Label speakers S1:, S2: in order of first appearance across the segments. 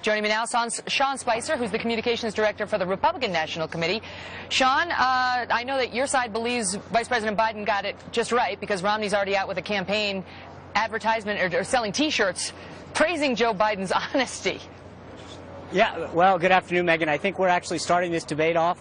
S1: Joining me now, Sean Spicer, who's the communications director for the Republican National Committee. Sean, I know that your side believes Vice President Biden got it just right because Romney's already out with a campaign advertisement or selling T-shirts praising Joe Biden's honesty.
S2: Yeah, well, good afternoon, Megan. I think we're actually starting this debate off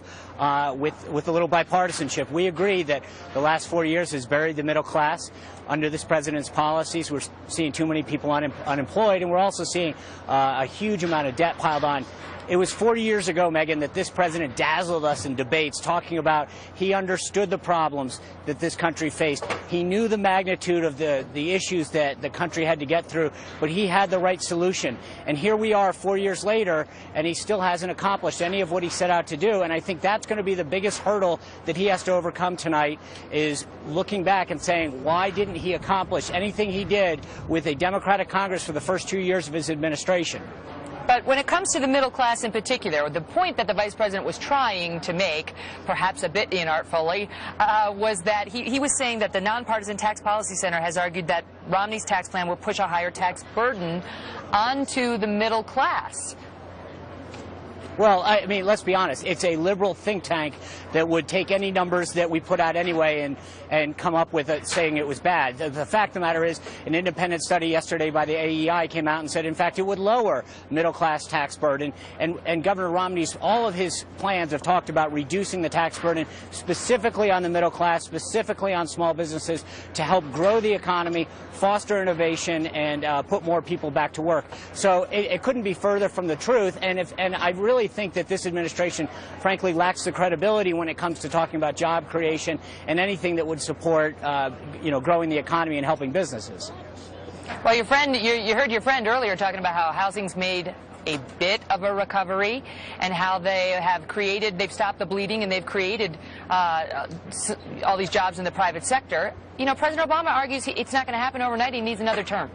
S2: with a little bipartisanship. We agree that the last 4 years has buried the middle class under this president's policies. We're seeing too many people unemployed, and we're also seeing a huge amount of debt piled on. It was 40 years ago, Megan, that this president dazzled us in debates talking about he understood the problems that this country faced. He knew the magnitude of the issues that the country had to get through, but he had the right solution. And here we are 4 years later, and he still hasn't accomplished any of what he set out to do. And I think that's going to be the biggest hurdle that he has to overcome tonight, is looking back and saying, why didn't he accomplish anything he did with a Democratic Congress for the first 2 years of his administration?
S1: But when it comes to the middle class in particular, the point that the vice president was trying to make, perhaps a bit inartfully, was that he was saying that the Nonpartisan Tax Policy Center has argued that Romney's tax plan will push a higher tax burden onto the middle class.
S2: Well, I mean, let's be honest. It's a liberal think tank that would take any numbers that we put out anyway and come up with it saying it was bad. The fact of the matter is, an independent study yesterday by the AEI came out and said, in fact, it would lower middle-class tax burden. And Governor Romney's, all of his plans have talked about reducing the tax burden specifically on the middle class, specifically on small businesses, to help grow the economy, foster innovation, and put more people back to work. So it couldn't be further from the truth. And I really think that this administration, frankly, lacks the credibility when it comes to talking about job creation and anything that would support, growing the economy and helping businesses.
S1: Well, your friend, you heard your friend earlier talking about how housing's made a bit of a recovery and how they've stopped the bleeding and they've created all these jobs in the private sector. You know, President Obama argues it's not going to happen overnight. He needs another term.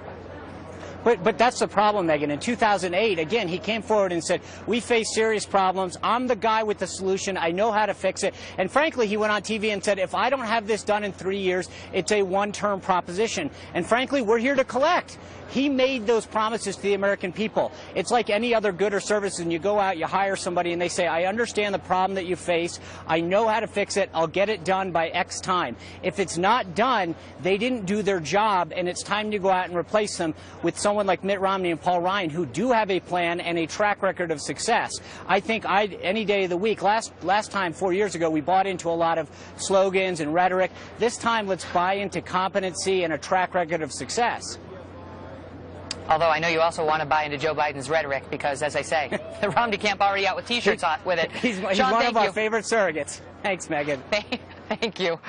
S2: But that's the problem, Megan. In 2008, again, he came forward and said, we face serious problems. I'm the guy with the solution. I know how to fix it. And frankly, he went on TV and said, if I don't have this done in 3 years, it's a one-term proposition. And frankly, we're here to collect. He made those promises to the American people. It's like any other good or service, and you go out, you hire somebody, and they say, I understand the problem that you face. I know how to fix it. I'll get it done by X time. If it's not done, they didn't do their job, and it's time to go out and replace them with someone like Mitt Romney and Paul Ryan, who do have a plan and a track record of success. I think any day of the week, last time, 4 years ago, we bought into a lot of slogans and rhetoric. This time, let's buy into competency and a track record of success.
S1: Although I know you also want to buy into Joe Biden's rhetoric because, as I say, the Romney camp already out with T-shirts with it.
S2: He's
S1: Sean,
S2: one of our favorite surrogates. Thanks, Megan.
S1: Thank you.